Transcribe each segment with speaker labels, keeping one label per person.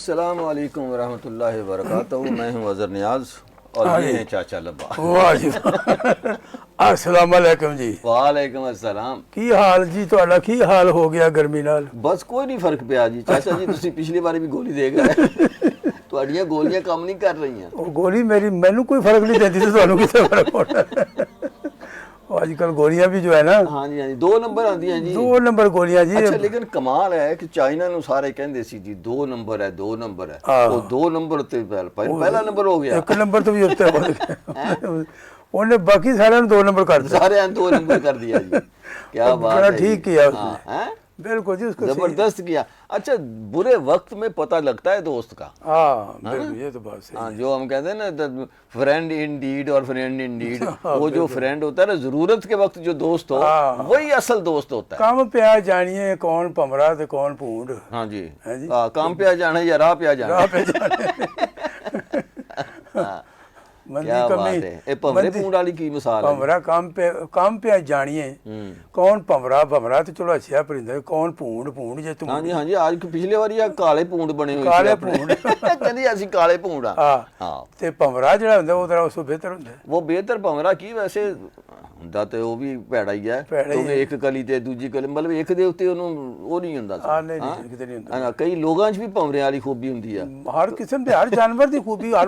Speaker 1: السلام علیکم ورحمۃ اللہ وبرکاتہ. میں ہوں اظہر نیاز اور یہ ہیں چاچا لبا.
Speaker 2: واہ جی السلام علیکم جی.
Speaker 1: وعلیکم السلام.
Speaker 2: کی حال جی تہاڈا کی حال ہو گیا گرمی نال؟
Speaker 1: بس کوئی نہیں فرق پیا جی. چاچا جی تسی پچھلی باری بھی گولی دے گئے. تہاڈیاں گولیاں کم نہیں کر رہی ہیں.
Speaker 2: وہ گولی میری مینوں کوئی فرق نہیں دیتی تو تانوں کتے فرق ہونا. آج کل گولیاں بھی جو ہے نا
Speaker 1: ہاں جی ہاں جی 2 نمبر آندی ہیں جی.
Speaker 2: 2 نمبر گولیاں جی.
Speaker 1: اچھا لیکن کمال ہے کہ چائنا نو سارے کہندے سی جی 2 نمبر ہے 2 نمبر ہے. وہ 2 نمبر تے پہلا نمبر ہو گیا.
Speaker 2: 1 نمبر تو بھی ہوتا ہے. انہیں باقی سارے 2 نمبر کر دیا.
Speaker 1: سارے 2 نمبر کر دیا جی. کیا بات ہے.
Speaker 2: ٹھیک کیا اس نے. بالکل جی اس کو
Speaker 1: زبردست کیا. اچھا برے وقت میں پتہ لگتا ہے دوست کا.
Speaker 2: ہاں بالکل یہ تو بات صحیح ہے.
Speaker 1: جو ہم کہتے ہیں نا فرینڈ ان ڈیڈ اور فرینڈ ان ڈیڈ, وہ جو فرینڈ ہوتا ہے نا ضرورت کے وقت جو دوست ہو وہی اصل دوست ہوتا ہے.
Speaker 2: کام پہ جانیے کون پمرا تے کون پونڈ.
Speaker 1: ہاں جی کام پہ جانا یا راہ پہ جانا. کیا بات ہے. اے پمرے پونڈ والی کی مثال ہے.
Speaker 2: پمرا کام پہ جانیے کون پمرا تو چلو اچھا پرندہ, کون پونڈ جے تم.
Speaker 1: ہاں جی ہاں جی آج پچھلے بار کالے پونڈ بنے ہوئے.
Speaker 2: کالے پونڈ
Speaker 1: کہندی اسی کالے پونڈ
Speaker 2: ہاں تے پمرا جڑا ہوندا وہ ذرا اس ਤੋਂ بہتر ہوندا.
Speaker 1: وہ بہتر پمرا کی ویسے ਹੁੰਦਾ ਤੇ ਉਹ ਵੀ ਭੈੜਾ ਹੀ ਹੈ ਕਿਉਂਕਿ ਇੱਕ ਕਲੀ ਤੇ ਦੂਜੀ ਕਲੀ ਮਤਲਬ ਇੱਕ ਦੇ ਉੱਤੇ ਉਹਨੂੰ ਉਹ ਨਹੀਂ ਹੁੰਦਾ.
Speaker 2: ਹਾਂ ਨਹੀਂ ਕਿਤੇ ਨਹੀਂ ਹੁੰਦਾ.
Speaker 1: ਕਈ ਲੋਕਾਂ 'ਚ ਵੀ ਭੰਵਰਿਆਂ ਵਾਲੀ ਖੂਬੀ ਹੁੰਦੀ ਆ.
Speaker 2: ਹਰ ਕਿਸਮ ਦੇ ਹਰ ਜਾਨਵਰ ਦੀ ਖੂਬੀ ਹਰ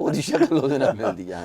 Speaker 1: ਉਹਦੀ ਸ਼ਕਲ ਉਹਦੇ ਨਾਲ ਮਿਲਦੀ ਹੈ.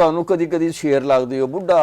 Speaker 1: ਤੁਹਾਨੂੰ ਕਦੀ ਕਦੀ ਸ਼ੇਰ ਲੱਗਦੇ ਹੋ. ਬੁੱਢਾ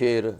Speaker 1: ਸ਼ੇਰ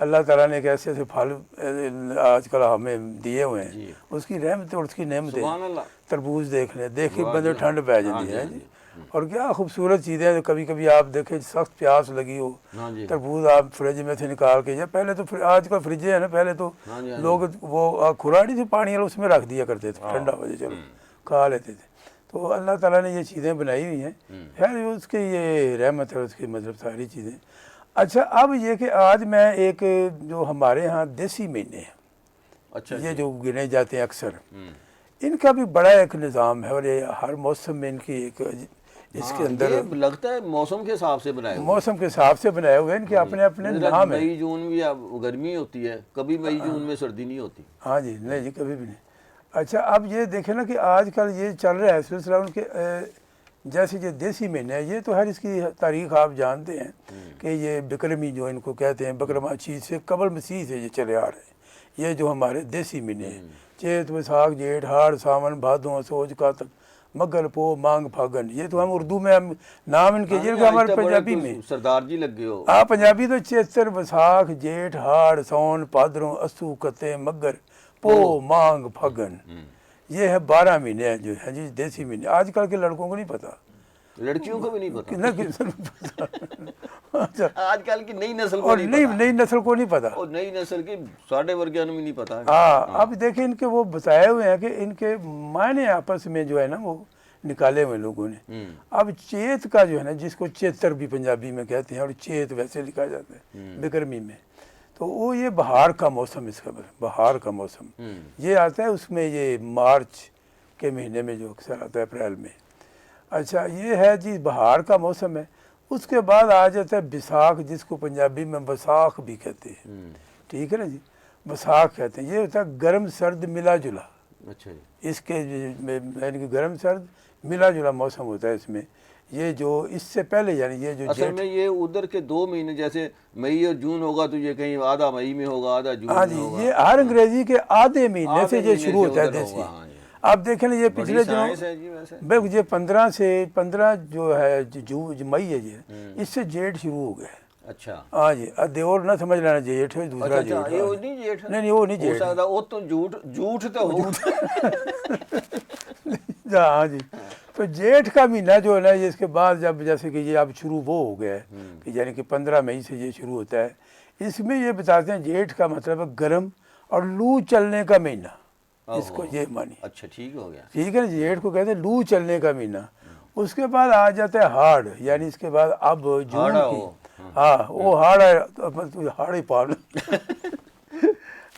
Speaker 2: اللہ تعالیٰ نے ایک ایسے ایسے پھل آج کل ہمیں دیے ہوئے ہیں، اس کی رحمت اور اس کی نعمت ہے۔ تربوز دیکھ لیں، دیکھیں بندے ٹھنڈ پہ جاتی ہے جی، اور کیا خوبصورت چیزیں ہیں۔ کبھی کبھی آپ دیکھیں سخت پیاس لگی ہو، تربوز آپ فریج میں سے نکال کے، یا پہلے تو آج کل فریجیں ہیں نا، پہلے تو لوگ وہ کھلاڑی سے پانی اس میں رکھ دیا کرتے تھے، ٹھنڈا ہو جائے چلو کھا لیتے تھے۔ تو اللہ تعالیٰ نے یہ چیزیں بنائی ہوئی ہیں، خیر اس کی یہ رحمت ہے، اس کی مطلب ساری چیزیں۔ اچھا اب یہ کہ آج میں ایک جو ہمارے ہاں دیسی مہینے ہیں،
Speaker 1: اچھا
Speaker 2: یہ جو گنے جاتے ہیں اکثر، ان کا بھی بڑا ایک نظام ہے، اور یہ ہر موسم میں ان کی ایک اس کے اندر
Speaker 1: لگتا ہے موسم کے حساب سے بنائے ہوئے،
Speaker 2: موسم کے حساب سے بنائے ہوئے ہیں، ان کے اپنے اپنے نام ہیں۔
Speaker 1: مئی جون میں گرمی ہوتی ہے، کبھی مئی جون میں سردی نہیں ہوتی۔
Speaker 2: ہاں جی، نہیں جی کبھی بھی نہیں۔ اچھا اب یہ دیکھیں نا کہ آج کل یہ چل رہا ہے سلسلہ ان کے، جیسے یہ دیسی مہینے ہے، یہ تو ہر اس کی تاریخ آپ جانتے ہیں کہ یہ بکرمی جو ان کو کہتے ہیں، بکرما چیز سے قبل مسیح سے یہ چلے آ رہے ہیں، یہ جو ہمارے دیسی مہینے ہیں، چیت ویساکھ جیٹھ ہاڑ ساون بھادوں اسوج کاتک مگر پو مانگ پھاگن، یہ تو ہم اردو میں ہم نام ان کے، یہ ہمارے پنجابی میں
Speaker 1: سردار جی لگ گئے ہو
Speaker 2: آپ پنجابی تو چیتر ویساکھ جیٹھ ہاڑ سون بھادروں اسو کتے مگر پو مانگ پھگن، یہ ہے 12 مہینے ہیں جو ہے جی دیسی مہینے۔ آج کل کے لڑکوں کو نہیں پتہ،
Speaker 1: لڑکیوں کو بھی نہیں پتا،
Speaker 2: نہ کسی کو پتہ۔ اچھا
Speaker 1: آج کل کی نئی نسل کو
Speaker 2: اور
Speaker 1: نہیں پتا،
Speaker 2: نئی نسل کو نہیں پتہ،
Speaker 1: اور نئی نسل کی ساڑھے ورگیاں بھی نہیں پتا۔
Speaker 2: ہاں اب دیکھیں ان کے وہ بتائے ہوئے ہیں کہ ان کے معنی آپس میں جو ہے نا وہ نکالے ہوئے لوگوں نے۔ اب چیت کا جو ہے نا، جس کو چیتر بھی پنجابی میں کہتے ہیں، اور چیت ویسے لکھا جاتا ہے بکرمی میں، تو وہ یہ بہار کا موسم، اس کا بہار کا موسم یہ آتا ہے، اس میں یہ مارچ کے مہینے میں جو اکثر آتا ہے اپریل میں۔ اچھا یہ ہے جی بہار کا موسم ہے۔ اس کے بعد آ جاتا ہے بیساکھ، جس کو پنجابی میں بساکھ بھی کہتے ہیں، ٹھیک ہے نا جی، بساکھ کہتے ہیں۔ یہ ہوتا ہے گرم سرد ملا جلا،
Speaker 1: اچھا
Speaker 2: اس کے یعنی کہ گرم سرد ملا جلا موسم ہوتا ہے اس میں۔ یہ جو اس سے پہلے یعنی یہ جو
Speaker 1: اصل میں یہ ادھر کے 2 مہینے، جیسے مئی اور جون ہوگا تو یہ کہیں آدھا مئی میں ہوگا آدھا جون
Speaker 2: ہاں
Speaker 1: میں
Speaker 2: جی،
Speaker 1: ہوگا۔
Speaker 2: یہ ہر انگریزی کے آدھے مہینے سے یہ شروع ہوتا ہے دیسی۔ آپ دیکھیں یہ پچھلے دنوں یہ 15 سے 15 جو ہے مئی ہے یہ، اس سے جیٹھ شروع ہو گیا ہے۔
Speaker 1: اچھا
Speaker 2: ہاں جی، دیور نہ سمجھ لینا جیٹھ ہے دوسرا جیٹھ،
Speaker 1: یہ نہیں جیٹھ،
Speaker 2: نہیں وہ نہیں جیٹھ،
Speaker 1: وہ تو جھوٹ تو ہو۔
Speaker 2: ہاں جی، تو جیٹھ کا مہینہ جو ہے نا، یہ اس کے بعد جب جیسے کہ یہ اب شروع وہ ہو گیا ہے کہ یعنی کہ 15 مئی سے یہ شروع ہوتا ہے۔ اس میں یہ بتاتے ہیں جیٹھ کا مطلب ہے گرم اور لو چلنے کا مہینہ، اس کو یہ مانی۔
Speaker 1: اچھا ٹھیک ہو گیا،
Speaker 2: ٹھیک ہے نا، جیٹھ کو کہتے ہیں لو چلنے کا مہینہ۔ اس کے بعد آ جاتا ہے ہاڑ، یعنی اس کے بعد اب جون کی، ہاں وہ ہاڑ ہے، ہاڑ ہی پال۔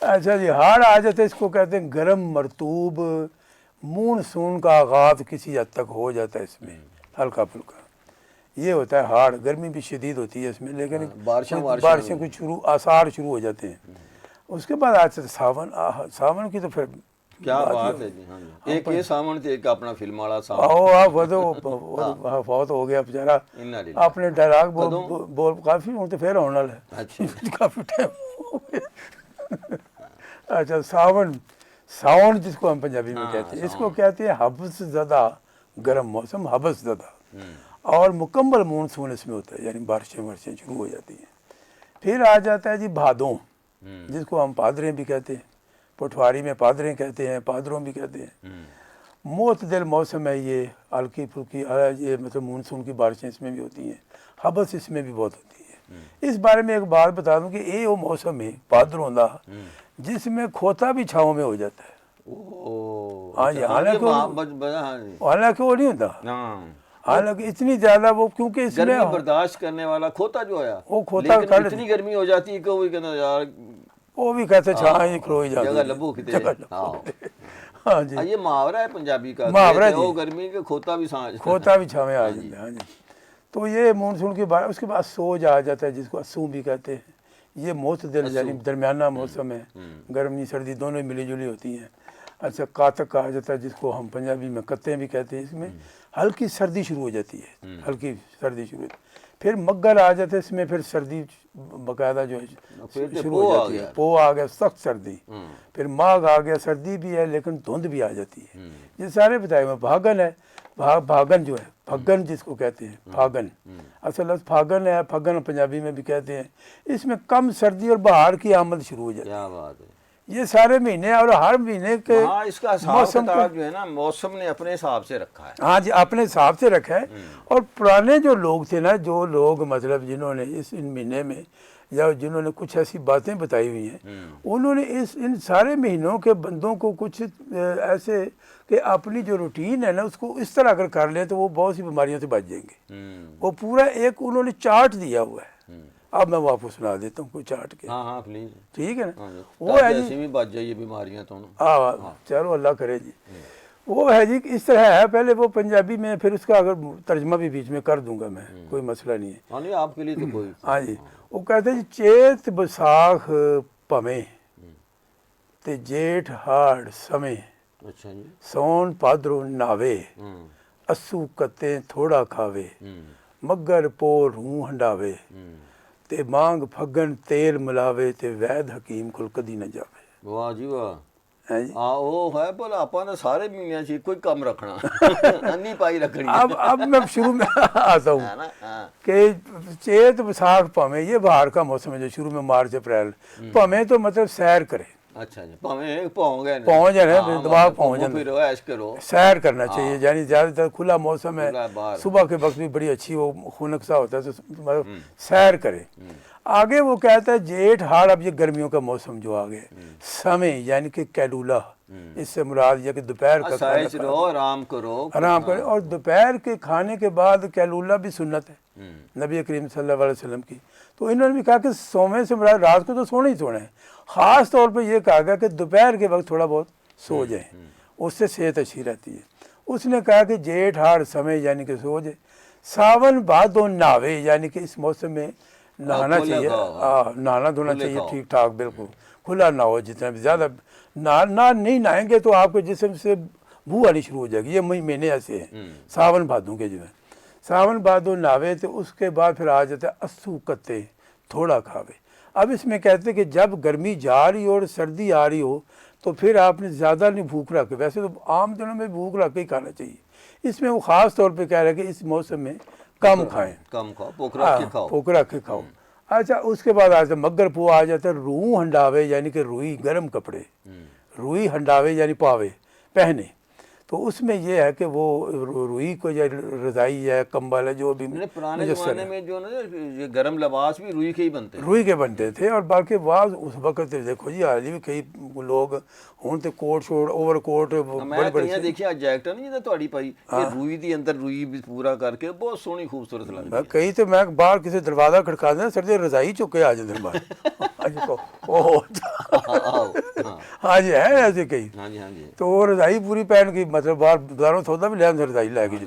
Speaker 2: اچھا جی، ہاڑ آ جاتا ہے، اس کو کہتے ہیں گرم مرطوب، مونسون کا آغاز کسی حد تک ہو جاتا ہے اس میں، ہلکا پھلکا۔ یہ ہوتا ہے ہاڑ، گرمی بھی شدید ہوتی ہے اس میں، لیکن بارشیں کچھ شروع آثار شروع ہو جاتے ہیں۔ اس کے بعد آتا ہے ساون۔ ساون کی تو پھر
Speaker 1: کیا بات ہے جی، ہاں جی، ایک یہ ساون تھے، ایک اپنا فلم والا ساون۔
Speaker 2: وہ تو فوت ہو گیا بیچارہ، اپنے ڈائلاگ بول کافی ہوں تو پھر ہونے والا ہے، کافی ٹائم ہو گیا۔ اچھا ساون، ساون جس کو ہم پنجابی میں کہتے ہیں، اس کو کہتے ہیں حبس زدہ گرم موسم، حبس زدہ، اور مکمل مونسون اس میں ہوتا ہے، یعنی بارشیں شروع ہو جاتی ہیں۔ پھر آ جاتا ہے جی بھادوں، جس کو ہم پادریں بھی کہتے ہیں، پٹواری میں پادریں کہتے ہیں، پادروں بھی کہتے ہیں۔ معتدل موسم ہے یہ، ہلکی پھلکی، یہ مطلب مونسون کی بارشیں اس میں بھی ہوتی ہیں، حبس اس میں بھی بہت ہوتی ہے۔ اس بارے میں ایک بات بتا دوں کہ یہ وہ موسم ہے پادروں کا جس میں کھوتا بھی چھاؤں میں ہو جاتا ہے۔ ہاں جی، حالانکہ وہ نہیں ہوتا، حالانکہ اتنی زیادہ وہ، کیونکہ اس میں
Speaker 1: گرمی برداشت کرنے والا کھوتا جو ہے،
Speaker 2: وہ کھوتا
Speaker 1: اتنی گرمی ہو جاتی ہے کہ وہ کہنا یار،
Speaker 2: وہ بھی کہتے چھاں ہی کھلوئی جاتی ہے،
Speaker 1: جگہ لبو کتے۔
Speaker 2: ہاں جی،
Speaker 1: یہ محاورہ ہے پنجابی کا،
Speaker 2: محاورہ
Speaker 1: وہ گرمی کے کھوتا بھی
Speaker 2: چھاویں آ جاتا ہے۔ ہاں جی، تو یہ مونسون کی بات۔ اس کے بعد سوج آ جاتا ہے، جس کو اسو بھی کہتے ہیں۔ یہ معتدل یعنی درمیانہ موسم ہے، گرمی سردی دونوں ملی جلی ہوتی ہیں۔ اچھا کاتک آ جاتا ہے، جس کو ہم پنجابی میں کتے بھی کہتے ہیں۔ اس میں ہلکی سردی شروع ہو جاتی ہے، ہلکی سردی شروع ہوتی ہے۔ پھر مگر آ جاتے اس میں، پھر سردی باقاعدہ جو ہے شروع ہو جاتی ہے، پو آ گیا سخت سردی، پھر ماغ آ گیا سردی بھی ہے لیکن دھند بھی آ جاتی ہے، یہ سارے بتائے ہوئے۔ بھاگن ہے، بھاگن جو ہے، پھگن جس کو کہتے ہیں، پھاگن اصل لفظ پھاگن ہے، پھگن پنجابی میں بھی کہتے ہیں۔ اس میں کم سردی اور بہار کی آمد شروع ہو جاتی ہے۔
Speaker 1: کیا بات ہے،
Speaker 2: یہ سارے مہینے اور ہر مہینے کے
Speaker 1: ہاں اس کا حساب کتاب جو ہے نا موسم نے اپنے حساب سے رکھا ہے۔
Speaker 2: ہاں جی، اپنے حساب سے رکھا ہے۔ اور پرانے جو لوگ تھے نا، جو لوگ مطلب جنہوں نے ان مہینے میں یا جنہوں نے کچھ ایسی باتیں بتائی ہوئی ہیں، انہوں نے ان سارے مہینوں کے بندوں کو کچھ ایسے کہ اپنی جو روٹین ہے نا اس کو اس طرح اگر کر لیں تو وہ بہت سی بیماریوں سے بچ جائیں گے۔ وہ پورا ایک انہوں نے چارٹ دیا ہوا ہے، اب میں وہ آپ کو سنا دیتا ہوں کوئی چارٹ کے۔
Speaker 1: ہاں ہاں پلیز،
Speaker 2: ٹھیک ہے نا؟
Speaker 1: وہ ہے جی، ایسے بھی بچ جائیے بیماریاں تو نا۔
Speaker 2: ہاں چلو اللہ کرے جی۔ وہ ہے جی اس طرح ہے، پہلے وہ پنجابی میں، پھر اس کا اگر ترجمہ بھی بیچ میں کر دوں گا میں، کوئی مسئلہ نہیں ہے۔
Speaker 1: ہاں نہیں آپ کے لیے تو کوئی،
Speaker 2: ہاں جی، وہ کہتے ہیں جی چیت بساخ پمیں تے جیٹھ ہاڑ سمیں،
Speaker 1: اچھا جی،
Speaker 2: سون پادرو ناوے، اسو کتے تھوڑا کھاوے، مگر پو روح ہنڈاوے، تے مانگ پھگن تیل ملاوے، تے وید حکیم کول کدی نہ جاوے۔
Speaker 1: واہ جی واہ،
Speaker 2: ہیں جی،
Speaker 1: وہ ہے بھلا آپ نے سارے مہینے چ کوئی کم رکھنا، انی پائی رکھنی۔
Speaker 2: اب میں شروع میں آتا ہوں کہ چیت بساخ پمیں، یہ بہار کا موسم ہے جو شروع میں مارچ اپریل۔ پمیں تو مطلب سیر کرے،
Speaker 1: اچھا جی، پہنچ گئے
Speaker 2: پہنچ جانا، دماغ پہنچ جانا،
Speaker 1: پھر ایش کرو،
Speaker 2: سیر کرنا چاہیے، یعنی زیادہ تر کھلا موسم ہے،
Speaker 1: باہر،
Speaker 2: صبح کے وقت بھی بڑی اچھی وہ خنک سا ہوتا ہے تو مطلب سیر کرے۔ آگے وہ کہتا ہے جیٹھ ہاڑ، اب یہ گرمیوں کا موسم جو آگے، سمے یعنی کہ کیلولا، اس سے مراد یہ کہ دوپہر کا
Speaker 1: سائش رہو، آرام کرو،
Speaker 2: آرام کرے، اور دوپہر کے کھانے کے بعد کیلولا بھی سنت ہے نبی کریم صلی اللہ علیہ وسلم کی۔ تو انہوں نے بھی کہا کہ سونے سے مراد رات کو تو سونا ہی سونا ہے، خاص طور پہ یہ کہا گیا کہ دوپہر کے وقت تھوڑا بہت سو جائیں، اس سے صحت اچھی رہتی ہے۔ اس نے کہا کہ جیٹھ ہاڑ سمے یعنی کہ سو جائے، ساون بھادو ناوے یعنی کہ اس موسم میں نہانا چاہیے، نہانا دھونا چاہیے ٹھیک ٹھاک، بالکل کھلا نہ ہو، جتنا بھی زیادہ نہیں نہائیں گے تو آپ کے جسم سے بو آنی شروع ہو جائے گی۔ یہ مہینے ایسے ہیں ساون بھادوں کے، جو ہے ساون بھادو ناوے، تو اس کے بعد پھر آ جاتا ہے اسو کتے تھوڑا کھاوے۔ اب اس میں کہتے ہیں کہ جب گرمی جا رہی ہو اور سردی آ رہی ہو تو پھر آپ نے زیادہ نہیں بھوک رکھ کے، ویسے تو عام دنوں میں بھوک رکھ کے ہی کھانا چاہیے، اس میں وہ خاص طور پہ کہہ رہے ہیں کہ اس موسم میں کم کھائیں،
Speaker 1: کم کھاؤ، پوکھ رکھ کے کھاؤ،
Speaker 2: پوکھ رکھ کے کھاؤ۔ اچھا اس کے بعد آتا ہے مگر پو آ جاتا ہے روح ہنڈاوے یعنی کہ روئی گرم کپڑے، روئی ہنڈاوے یعنی پاوے پہنے، تو اس میں یہ ہے کہ وہ روئی کو یا رضائی ہے کمبل ہے جو بھی
Speaker 1: پرانے زمانے میں جو نا یہ گرم لباس بھی روئی کے ہی بنتے،
Speaker 2: روئی کے بنتے تھے۔ اور باقی بعض اس وقت دیکھو جی آج بھی کئی لوگ ہوں تے کوٹ شوٹ اوور کوٹ
Speaker 1: میں کہیں دیکھیا جیکٹ نہیں جی تہاڑی پائی، یہ روئی دی اندر روئی بھی پورا کر کے بہت سونی خوبصورت لگتی ہے۔
Speaker 2: کئی تو میں باہر کسی دروازہ کھڑکا دینا سردی رضائی چک کے آ جاتے باہر، ہاں جی ہے ایسے کئی، تو وہ رضائی پوری پہن کی، مطلب باہر بازاروں سودا بھی لے رضائی لے کے،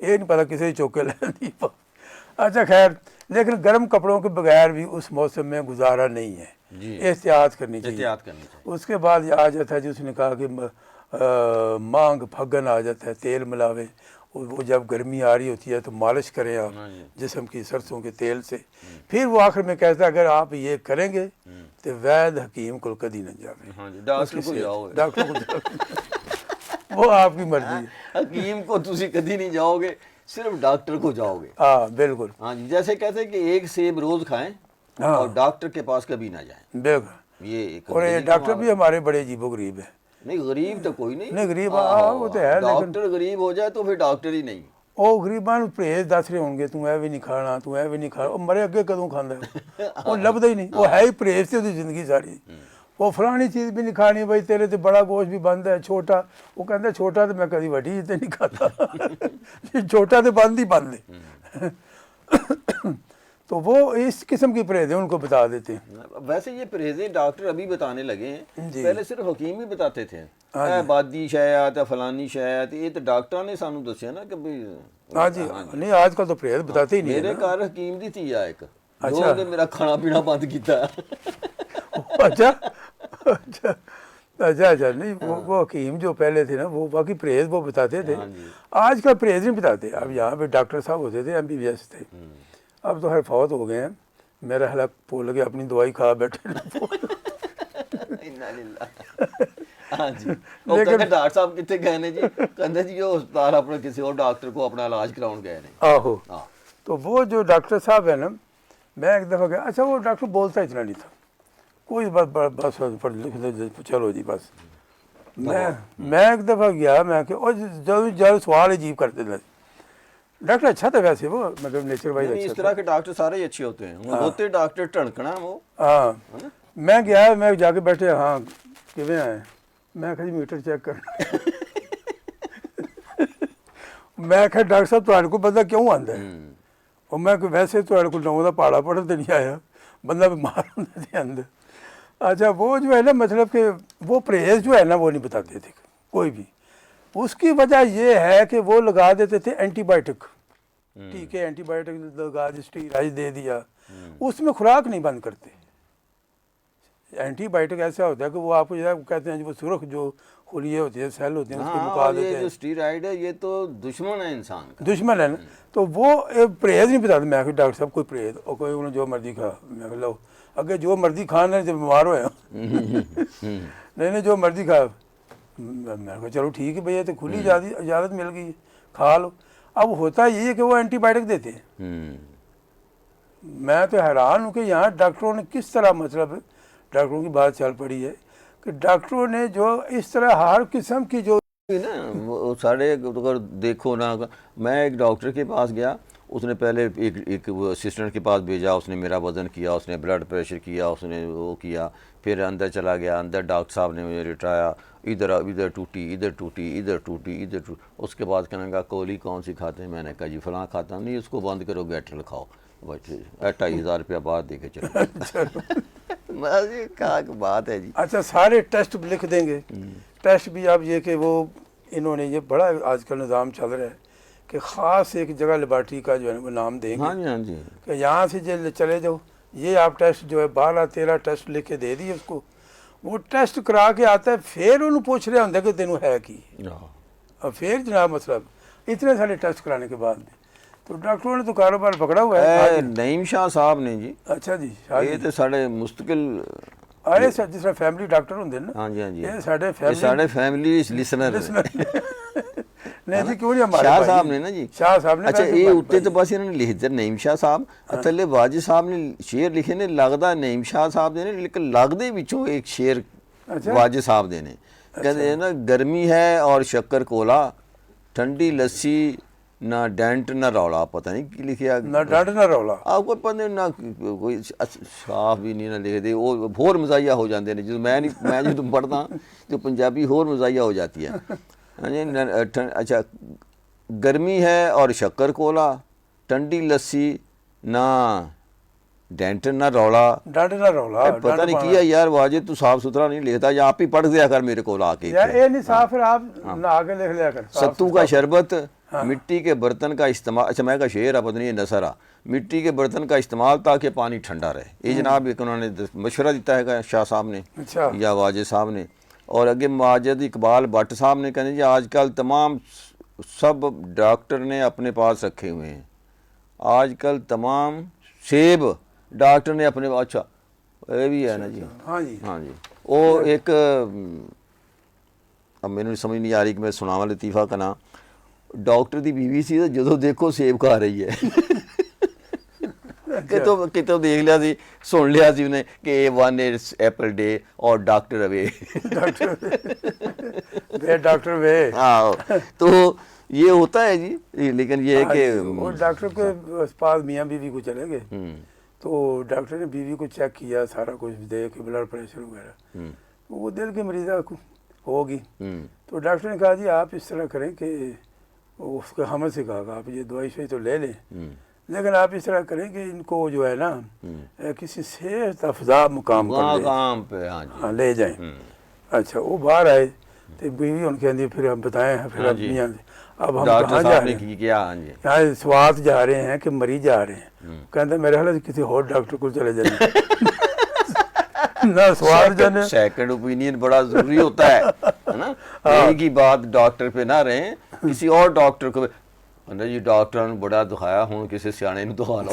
Speaker 2: یہ نہیں پتا کسی چوک کے لے۔ اچھا خیر، لیکن گرم کپڑوں کے بغیر بھی اس موسم میں گزارا نہیں ہے، احتیاط کرنی چاہیے۔ اس کے بعد آ جاتا ہے جی، اس نے کہا کہ مانگ پھگن آ جاتا ہے، تیل ملاوے، وہ جب گرمی آ رہی ہوتی ہے تو مالش کریں آپ جسم کی سرسوں کے تیل سے۔ پھر وہ آخر میں کہتا ہے اگر آپ یہ کریں گے تو وید حکیم کو کدی نہ جاوے،
Speaker 1: ڈاکٹر کو جاؤ،
Speaker 2: ڈاکٹر کو، وہ آپ کی مرضی ہے،
Speaker 1: حکیم کو تسی کدی نہیں جاؤ گے، صرف ڈاکٹر کو جاؤ گے۔
Speaker 2: ہاں بالکل،
Speaker 1: ہاں جی، جیسے کہتے ہیں کہ ایک سیب روز کھائیں اور ڈاکٹر کے پاس کبھی نہ جائیں،
Speaker 2: بالکل۔
Speaker 1: یہ
Speaker 2: اور یہ ڈاکٹر بھی ہمارے بڑے عجیب و غریب ہیں۔
Speaker 1: نہیں غریب تو کوئی نہیں،
Speaker 2: غریب وہ تو ہے،
Speaker 1: ڈاکٹر غریب ہو جائے تو پھر ڈاکٹر ہی نہیں۔
Speaker 2: وہ غریباں پرہیز دس رہے ہوں گے، تم اے بھی نہیں کھانا، تم اے بھی نہیں کھانا، وہ مرے اگے کدوں کھانا ہے، وہ لبدا ہی نہیں، وہ ہے ہی پرہیز سے زندگی ساری۔ وہ فلانی چیز بھی نہیں کھانی، بھائی تیرے تو بڑا گوشت بھی بند ہے، چھوٹا، وہ کہتا ہے چھوٹا تو میں کدی وڈی تے نہیں کھاتا، چھوٹا تو بند ہی بند ہے۔ تو وہ اس قسم کی پرہیزیں ان کو بتا دیتے ہیں۔
Speaker 1: ویسے یہ پرہیزیں ڈاکٹر ابھی بتانے لگے ہیں، پہلے صرف حکیم ہی بتاتے تھے، اے بادی شاید فلانی شاید، یہ تو ڈاکٹر نے سانو دسیا نا کہ
Speaker 2: ہاں جی، نہیں آج کل تو پرہیز بتاتے ہی نہیں۔
Speaker 1: میرے گھر حکیم دی تھی ایک جو نے میرا کھانا پینا بند کیتا۔
Speaker 2: اچھا اچھا اچھا اچھا، نہیں وہ حکیم جو پہلے تھے نا وہ باقی پرہیز وہ بتاتے تھے، آج کل پرہیز نہیں بتاتے۔ اب یہاں پہ ڈاکٹر صاحب ہوتے تھے، ایم بی بی ایس تھے، اب تو خیر فوت ہو گئے ہیں، میرا حلق بھول گیا، اپنی دوائی کھا بیٹھے
Speaker 1: انا للہ۔ ہاں جی، وہ کہتے ڈاکٹر صاحب کتنے گئے نے جی، کہتے جی وہ ہسپتال اپنے کسی اور ڈاکٹر کو اپنا علاج کراؤن گئے نے۔
Speaker 2: آہو، تو وہ جو ڈاکٹر صاحب ہے نا، میں ایک دفعہ گیا، اچھا وہ ڈاکٹر بولتا اتنا نہیں تھا، کوئی بس لکھ دے چلو جی بس۔ میں ایک دفعہ گیا، میں کہ اور جو سوال عجیب کرتے تھے، ڈاکٹر اچھا تھا ویسے، وہ مطلب نیچر وائز
Speaker 1: اس
Speaker 2: اچھا
Speaker 1: طرح کے ڈاکٹر سارے ہی اچھے ہوتے ہیں، ہوتے ڈاکٹر ٹھنکنا وہ۔
Speaker 2: ہاں، میں گیا، میں جا کے بیٹھے، ہاں کیویں آئے، میں کہا جی میٹر چیک کرنا، میں کہا ڈاکٹر صاحب تھوڑے کو بندہ کیوں آندا ہے، اور میں کہ ویسے تھوڑے کو نو دا پہاڑا پڑھن تے نہیں آیا، بندہ بیمار ہونے دے اندر۔ اچھا وہ جو ہے نا، مطلب کہ وہ پرہیز جو ہے نا وہ نہیں بتاتے تھے کوئی بھی، اس کی وجہ یہ ہے کہ وہ لگا دیتے تھے اینٹی بائیوٹک، ٹھیک ہے اینٹی بائیوٹک لگا دی، اسٹیرائڈ دے دیا، اس میں خوراک نہیں بند کرتے۔ اینٹی بائیوٹک ایسا ہوتا ہے کہ وہ آپ کو کہتے ہیں وہ سرخ جو خلیے ہوتے ہیں، سیل ہوتے ہیں، اس کو مکا دیتے ہیں۔
Speaker 1: یہ جو اسٹیرائڈ ہے یہ تو دشمن ہے انسان کا،
Speaker 2: دشمن ہے نا، تو وہ پرہیز نہیں بتاتے۔ میں کہ ڈاکٹر صاحب کوئی پرہیز، اور کوئی انہوں جو مرضی کھا، میں کہ لو اگر جو مرضی کھانا جب بیمار ہوئے نہیں جو مرضی کھا، میں کہا چلو ٹھیک ہے بھیا، تو کھلی اجازت مل گئی، کھا لو۔ اب ہوتا یہ ہے کہ وہ اینٹی بائیوٹک دیتے ہیں۔ میں تو حیران ہوں کہ یہاں ڈاکٹروں نے کس طرح، مطلب ڈاکٹروں کی بات چل پڑی ہے کہ ڈاکٹروں نے جو اس طرح ہر قسم کی جو
Speaker 1: نا سارے اگر دیکھو نا، میں ایک ڈاکٹر کے پاس گیا، اس نے پہلے ایک اسسٹنٹ کے پاس بھیجا، اس نے میرا وزن کیا، اس نے بلڈ پریشر کیا، اس نے وہ کیا، پھر اندر چلا گیا، اندر ڈاکٹر صاحب نے مجھے لٹایا، ادھر ٹوٹی، ادھر ٹوٹی، ادھر ٹوٹی، ادھر ٹوٹی۔ اس کے بعد کہنے کا گولی کون سی کھاتے ہیں؟ میں نے کہا جی فلاں کھاتا ہوں۔ نہیں اس کو بند کرو، گیٹر لکھاؤ، 2,500 روپیہ بعد دے کے چلو۔ کہا کہ بات ہے جی۔
Speaker 2: اچھا سارے ٹیسٹ لکھ دیں گے، ٹیسٹ بھی اب یہ کہ وہ انہوں نے یہ بڑا آج کل نظام چل رہا ہے کہ خاص ایک جگہ لیبارٹری کا جو ہے وہ نام دیں گے،
Speaker 1: ہاں جی، ہاں جی،
Speaker 2: کہ یہاں سے چلے جاؤ، یہ آپ ٹیسٹ جو ہے 12-13 ٹیسٹ لکھ کے دے دیے اس کو، وہ ٹیسٹ کرا کے آتا ہے، پھر انہوں پوچھ رہے ہوتے کہ تینوں ہے کی، اور پھر جناب مطلب اتنے سارے ٹیسٹ کرانے کے بعد بھی تو ڈاکٹروں نے تو کاروبار پکڑا ہوا ہے۔
Speaker 1: نعیم شاہ صاحب نے جی،
Speaker 2: اچھا جی،
Speaker 1: یہ تو سارے مستقل،
Speaker 2: ارے سر جس طرح فیملی ڈاکٹر ہوندے نا،
Speaker 1: ہاں جی، ہاں جی،
Speaker 2: یہ ساڈے
Speaker 1: سارے فیملی لسنر
Speaker 2: نہیں جی کیوں نہیں ہمارے
Speaker 1: شاہ صاحب نے نا جی،
Speaker 2: شاہ صاحب نے،
Speaker 1: اچھا یہ اتنے تو بس انہوں نے لکھ دیا نعیم شاہ صاحب، تھلے واجد صاحب نے شعر لکھے نے، لگدا نعیم شاہ صاحب دے نے، لیکن لگدے وچوں ایک شعر واجد صاحب دے نے، کہتے ہیں نا گرمی ہے اور شکر کولا، ٹھنڈی لسی، نہ ڈینٹ نہ رولا، پتہ نہیں کی لکھیا،
Speaker 2: نہ ڈانٹ نہ رولا،
Speaker 1: آپ کو پتہ نہیں، نہ کوئی صاف بھی نہیں نہ لکھ دے، وہ ہور مزاحیہ ہو جاندے نے، جو میں جو تم پڑھتا تو پنجابی ہور مزاحیہ ہو جاتی ہے۔ اچھا گرمی ہے اور شکر کولا، ٹھنڈی لسی، نہ ڈینٹ نہ رولا،
Speaker 2: ڈانٹ نہ رولا،
Speaker 1: پتہ نہیں کیا یار واجد تو صاف ستھرا نہیں لکھتا، یا آپ ہی پڑھ دیا کر میرے کو آ کے،
Speaker 2: یار اے نہیں صاف، پھر آپ نہ آگے لکھ لیا کر،
Speaker 1: ستو کا شربت، مٹی کے برتن کا استعمال، اچھا میں کا شعر ہے، پتہ نہیں یہ نثر ہے، مٹی کے برتن کا استعمال تاکہ پانی ٹھنڈا رہے، یہ جناب ایک انہوں نے مشورہ دیتا ہے شاہ صاحب نے یا واجد صاحب نے۔ اور اگے ماجد اقبال بٹ صاحب نے کہنے جی آج کل تمام سب ڈاکٹر نے اپنے پاس رکھے ہوئے ہیں، آج کل تمام سیب ڈاکٹر نے اپنے پاس، اچھا یہ بھی ہے نا جی،
Speaker 2: ہاں جی،
Speaker 1: ہاں جی۔ وہ ایک اب میرے سمجھ نہیں آ رہی کہ میں سناواں لطیفہ کا نام، ڈاکٹر دی بیوی سی جدو دیکھو سیب کھا رہی ہے، کتوں دیکھ لیا سی، سن لیا سی انہیں کہ 1 اپریل ڈے اور ڈاکٹر اوے،
Speaker 2: ڈاکٹر وے،
Speaker 1: ہاں تو یہ ہوتا ہے جی، لیکن یہ ہے کہ
Speaker 2: وہ ڈاکٹر کے پاس میاں بیوی کو چلے گئے، تو ڈاکٹر نے بیوی کو چیک کیا، سارا کچھ دے کے بلڈ پریشر وغیرہ، وہ دل کے مریضہ ہوگی، تو ڈاکٹر نے کہا جی آپ اس طرح کریں کہ اس کے حمل سے کہا کہ آپ یہ دوائی شائی تو لے لیں، لیکن آپ اس طرح کریں کہ ان کو جو ہے نا کسی صحت افزا مقام
Speaker 1: پہ
Speaker 2: ہاں لے جائیں۔ اچھا وہ باہر آئے تو بیوی ان کے اندر پھر ہم بتائیں، پھر میاں اب ہم کہاں جا رہے ہیں، یہاں سوات جا رہے ہیں کہ مریض جا رہے ہیں، کہتے میرے خیال کسی اور ڈاکٹر کو چلے جائیں، نہ سوات جانے،
Speaker 1: سیکنڈ اوپینین بڑا ضروری ہوتا ہے نا، ایک ہی بات ڈاکٹر پہ نہ رہیں، کسی اور ڈاکٹر کو، ਕਹਿੰਦਾ ਜੀ ਡਾਕਟਰਾਂ ਨੂੰ ਬੜਾ ਦਿਖਾਇਆ, ਹੁਣ ਕਿਸੇ ਸਿਆਣੇ ਨੂੰ ਦਿਖਾ ਲਓ।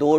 Speaker 1: 2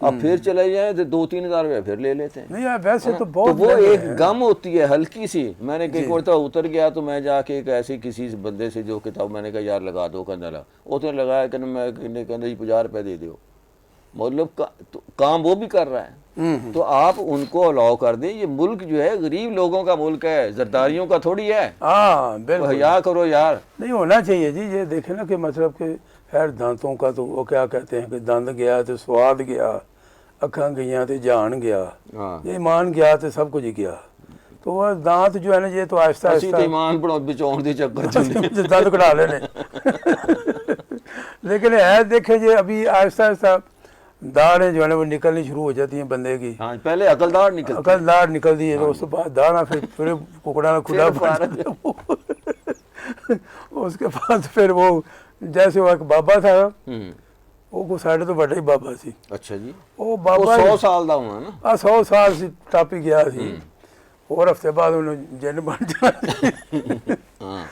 Speaker 1: اب پھر چلے جائیں تو 2-3 ہزار روپے پھر لے لیتے ہیں.
Speaker 2: نہیں یار ویسے تو
Speaker 1: تو
Speaker 2: بہت
Speaker 1: وہ ایک غم ہوتی ہے ہلکی سی. میں نے کئی مرتبہ اتر گیا تو میں جا کے ایک ایسی کسی بندے سے جو کتاب میں نے کہا یار لگا دو کہنے لگا وہ تو لگایا کہ میں کہنا جی 50 روپے دے دو. مطلب کام وہ بھی کر رہا ہے. تو آپ ان کو الاؤ کر دیں. یہ ملک جو ہے غریب لوگوں کا ملک ہے, زرداریوں کا تھوڑی ہے.
Speaker 2: ہاں بالکل
Speaker 1: حیا کرو یار.
Speaker 2: نہیں ہونا چاہیے جی. یہ دیکھیں نا کہ مطلب کہ خیر دانتوں کا تو وہ کیا کہتے ہیں کہ دند گیا تو سواد گیا, اکھاں گئیاں تو جان گیا, ایمان گیا تو سب کچھ گیا. تو وہ دانت جو ہے نا یہ تو آہستہ
Speaker 1: آہستہ ایمان پڑھو بچاؤ دے چکر
Speaker 2: دند کٹا لینے. لیکن ہے دیکھیں جی ابھی آہستہ آہستہ داڑیں جو ہے نا وہ نکلنی شروع ہو جاتی ہیں بندے کی.
Speaker 1: ہاں پہلے عقلدار
Speaker 2: نکلتی ہے تو اس کے بعد دانا پھر ککڑا کھلا اس کے بعد پھر وہ جیسے وہ ایک بابا تھا وہ ساڈے تو بڑا ہی بابا سی.
Speaker 1: اچھا جی.
Speaker 2: وہ بابا
Speaker 1: 100 سال دا ہونا نا.
Speaker 2: 100 سال سے ٹاپی گیا سی اور ہفتے بعد انہوں جن بن جانا.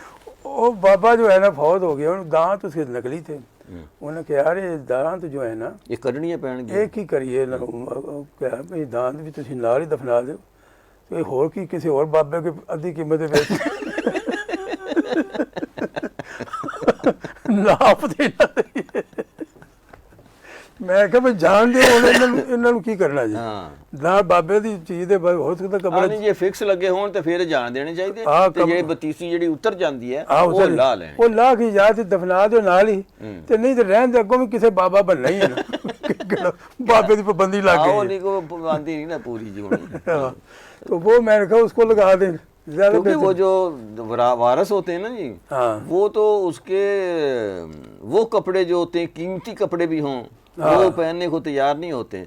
Speaker 2: وہ بابا جو ہے نا فوت ہو گیا. دانت اس کے نکلی تھے. انہوں نے کہا یار دانت جو ہے نا
Speaker 1: یہ کڈنیاں پین گی
Speaker 2: ایک ہی کریے کیا دانت بھی تسی نال ہی دفنا دو کوئی ہور کی کسی اور بابے کے ادھی قیمت بیچ ناپ دینا. میں کہ جان دے انہاں نوں کی کرنا جی. نہ بابے دی چیز دے ہو سکتا قبر
Speaker 1: جے فکس لگے ہون تے پھر جان دینے چاہیے. تے یہ بتیسی جڑی اتر جاندی ہے وہ لا لیں.
Speaker 2: وہ لا کے یا تے دفنا دو نال ہی تے نہیں تے رہن دے اگوں بھی کسے بابا بننا ہی ہے نا. بابے دی پابندی لگ گئی.
Speaker 1: وہ نہیں کو پابندی نہیں نا پوری جی ہونی.
Speaker 2: تو وہ میں نے کہا اس کو لگا دیں.
Speaker 1: کیونکہ وہ جو وارث ہوتے ہیں نا جی وہ تو اس کے وہ کپڑے جو ہوتے ہیں قیمتی کپڑے بھی ہوں وہ پہننے کو تیار نہیں ہوتے.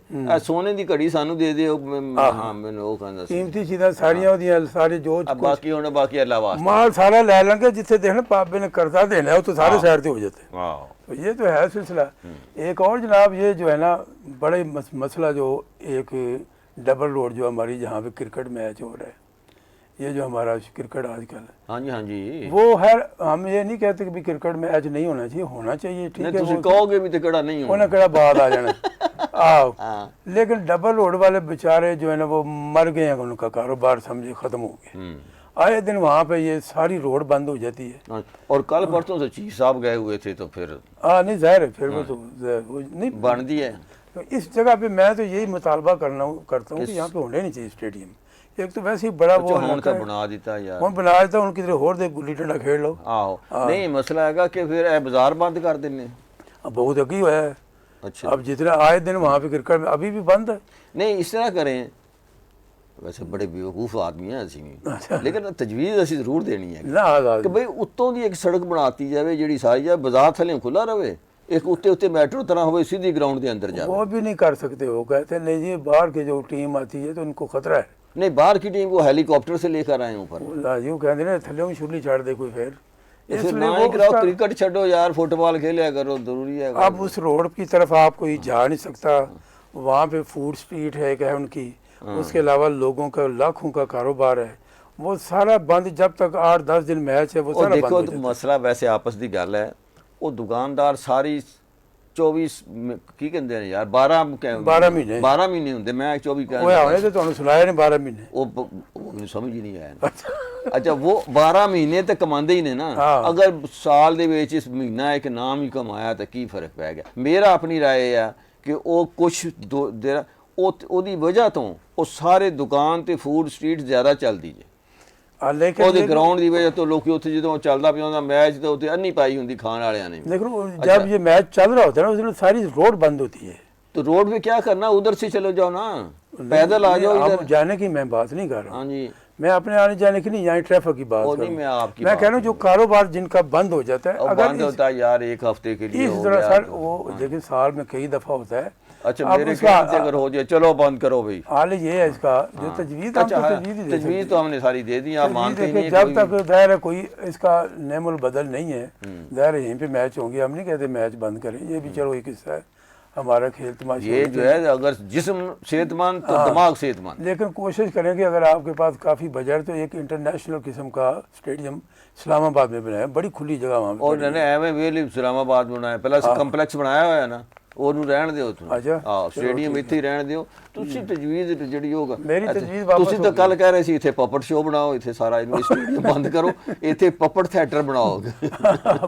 Speaker 1: سونے دی گھڑی سانو دے دے. ہاں میں نے وہ کہنا
Speaker 2: قیمتی چیزاں ساریاں ہوندیاں سارے جو
Speaker 1: باقی ہونا باقی اللہ واسطے
Speaker 2: مال سارا لے لیں گے. جتھے دیکھنا بابے نے قرضہ دینا ہے وہ تو سارے شہر تے ہو جاتے ہیں. تو یہ تو ہے سلسلہ. ایک اور جناب یہ جو ہے نا بڑے مسئلہ جو ایک ڈبل روڈ جو ہماری جہاں پہ کرکٹ میچ ہو رہا ہے یہ جو ہمارا کرکٹ آج کل ہے.
Speaker 1: ہاں جی ہاں جی. وہ
Speaker 2: خیر ہم یہ نہیں کہتے کہ کرکٹ میچ نہیں ہونا چاہیے. ہونا چاہیے ٹھیک ہے.
Speaker 1: تسی کہو گے بھی تے کیڑا نہیں ہونا.
Speaker 2: انہیں کیڑا بعد آ جانا. لیکن ڈبل روڈ والے بیچارے جو ہے نا وہ مر گئے ہیں. ان کا کاروبار سمجھے ختم ہو گیا. آئے دن وہاں پہ یہ ساری روڈ بند ہو جاتی ہے.
Speaker 1: اور کل پرسوں سے چیف صاحب گئے ہوئے تھے تو پھر
Speaker 2: نہیں ظاہر ہے پھر وہ تو نہیں
Speaker 1: بن دی ہے.
Speaker 2: اس جگہ پہ میں تو یہی مطالبہ کرتا ہوں کہ یہاں پہ ہونے نہیں چاہیے اسٹیڈیم. ایک تو ویسے ہی بڑا وہ
Speaker 1: بنا دیتا یار.
Speaker 2: ہن بنا دیتا. ان کدھر ہور دے گلی ڈنڈا کھیل لو.
Speaker 1: نہیں مسئلہ ہے کہ پھر اے بازار بند کر دینے.
Speaker 2: بہت اگی ہوا ہے. اچھا اب جتنا آئے دن وہاں پہ کرکٹ ابھی بھی بند ہے.
Speaker 1: نہیں اس طرح کریں. ویسے بڑے بیوقوف آدمی ہیں اسی لیکن تجویز اسی ضرور دینی ہے کہ بھئی اتوں دی ایک سڑک بناتی جاوے جڑی ساری جائے بازار تھلے کھلا رہے. ایک اتنے میٹرو طرح ہوئے سیدھی گراؤنڈ دے اندر جاوے.
Speaker 2: وہ بھی نہیں کر سکتے. وہ کہتے ہیں نہیں جی باہر کی جو ٹیم آتی ہے تو ان کو خطرہ ہے.
Speaker 1: نہیں باہر کی ٹیم کو ہیلی کاپٹر سے لے کر آئے اوپر.
Speaker 2: یوں کہتے ہیں تھلے چھلی چڑھ دے کوئی پھر
Speaker 1: نہ ہی کراؤ. کرکٹ چھڈو یار فٹ بال کھیلیا کرو ضروری ہے.
Speaker 2: اب اس روڈ کی طرف آپ کوئی جا نہیں سکتا. وہاں پہ فوڈ اسٹریٹ ہے کہ ان کی. اس کے علاوہ لوگوں کا لاکھوں کا کاروبار ہے. وہ سارا بند جب تک 8-10 دن میچ ہے وہ سارا بند ہو جاتا ہے.
Speaker 1: دیکھو مسئلہ ویسے آپس دی گل ہے. وہ دکاندار ساری 24 کی کہندے ہیں یار 12 مہینے ہوندے. میں 24 کہہ
Speaker 2: وہ ہونے تے تانوں سنایا نے 12 مہینے.
Speaker 1: وہ مینوں سمجھ ہی نہیں آیا. اچھا وہ 12 مہینے تے کماندے ہی نے نا. اگر سال دے وچ اس مہینہ ایک نام ہی کمایا تے کی فرق پے گیا. میرا اپنی رائے ہے کہ وہ کچھ دیر او دی وجہ تو وہ سارے دکان تے فوڈ اسٹریٹ زیادہ چل دی جے. لیکن گراؤنڈ دی وجہ تو لوکی اتنے جدوں چلدا پیا ہوندا میچ تے اتنے انی پائی ہوندی کھان والیاں نے.
Speaker 2: لیکن جب یہ میچ چل رہا ہوتا ہے نا اس میں ساری روڈ بند ہوتی ہے.
Speaker 1: تو روڈ پہ کیا کرنا. ادھر سے چلو جاؤ نا. پیدل آ جاؤ. ادھر
Speaker 2: جانے کی میں بات نہیں کر رہا.
Speaker 1: ہاں جی
Speaker 2: میں اپنے آنے جانے کی نہیں یہاں ٹریفک کی بات کر رہا ہوں. میں کہہ رہا ہوں جو کاروبار جن کا بند ہو جاتا ہے اگر
Speaker 1: بند ہوتا ہے یار ایک ہفتے کے لیے
Speaker 2: اس طرح سر وہ لیکن سال میں کئی دفعہ ہوتا ہے.
Speaker 1: اچھا میرے خیال سے اگر ہو جائے چلو بند کرو بھائی.
Speaker 2: حال یہ ہے اس کا جو
Speaker 1: تجویز تو ہم نے ساری دے دی. آپ مانتے ہی نہیں.
Speaker 2: جب تک ظاہر ہے کوئی اس کا نعم البدل نہیں ہے ظاہر یہیں پہ میچ ہوں گے. ہم نہیں کہتے میچ بند کریں. یہ بھی چلو ایک حصہ ہے ہمارا کھیل تماشا.
Speaker 1: یہ جو ہے اگر جسم صحت مند تو دماغ صحت مند.
Speaker 2: لیکن کوشش کریں کہ اگر آپ کے پاس کافی بجٹ تو ایک انٹرنیشنل قسم کا اسٹیڈیم اسلام آباد میں بنایا. بڑی کھلی جگہ وہاں پہ.
Speaker 1: اور ایویں ویل اسلام آباد بنایا. پہلا کمپلیکس بنایا ہوا ہے نا ਉਹਨੂੰ ਰਹਿਣ ਦਿਓ
Speaker 2: ਅੱਛਾ,
Speaker 1: ਹਾਂ ਸਟੇਡੀਅਮ ਇੱਥੇ ਹੀ ਰਹਿਣ ਦਿਓ ਤੁਸੀਂ ਤਜਵੀਜ਼ ਜਿਹੜੀ ਹੋਗਾ
Speaker 2: ਮੇਰੀ ਤਜਵੀਜ਼ ਵਾਪਸ
Speaker 1: ਤੁਸੀਂ ਤਾਂ ਕੱਲ ਕਹਿ ਰਹੇ ਸੀ ਇੱਥੇ ਪਪਟ ਸ਼ੋਅ ਬਣਾਓ ਇੱਥੇ ਸਾਰਾ ਇਹਨੂੰ ਸਟੇਡੀਅਮ ਬੰਦ ਕਰੋ ਇੱਥੇ ਪਪਟ ਥੀਏਟਰ ਬਣਾਓਗੇ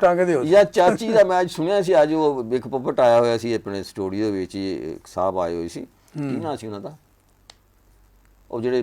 Speaker 2: ਟੰਗਦੇ ਹੋ
Speaker 1: ਯਾ ਚਾਚੀ ਦਾ ਮੈਂ ਅੱਜ ਸੁਣਿਆ ਸੀ ਅੱਜ ਉਹ ਇੱਕ ਪਪਟ ਆਇਆ ਹੋਇਆ ਸੀ ਆਪਣੇ ਸਟੂਡੀਓ ਵਿੱਚ ਇੱਕ ਸਾਹਿਬ ਆਏ ਹੋਏ ਸੀ ਕੀ ਨਾਂ ਸੀ ਉਹਨਾਂ ਦਾ ਉਹ ਜਿਹੜੇ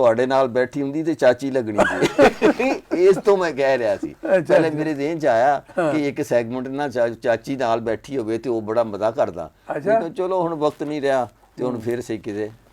Speaker 1: ਤੁਹਾਡੇ ਨਾਲ ਬੈਠੀ ਹੁੰਦੀ ਤੇ ਚਾਚੀ ਲੱਗਣੀ ਸੀ ਇਸ ਤੋਂ ਮੈਂ ਕਹਿ ਰਿਹਾ ਸੀ ਪਹਿਲੇ ਮੇਰੇ ਜ਼ਿਹਨ ਚ ਆਇਆ ਕਿ ਇੱਕ ਸੈਗਮੈਂਟ ਨਾ ਚਾਚੀ ਨਾਲ ਬੈਠੀ ਹੋਵੇ ਤੇ ਉਹ ਬੜਾ ਮਜ਼ਾ ਕਰਦਾ ਲੇਕਿਨ ਚਲੋ ਹੁਣ ਵਕਤ ਨਹੀਂ ਰਿਹਾ ਤੇ ਹੁਣ ਫਿਰ ਸੇ ਕਿਤੇ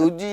Speaker 1: ਦੂਜੀ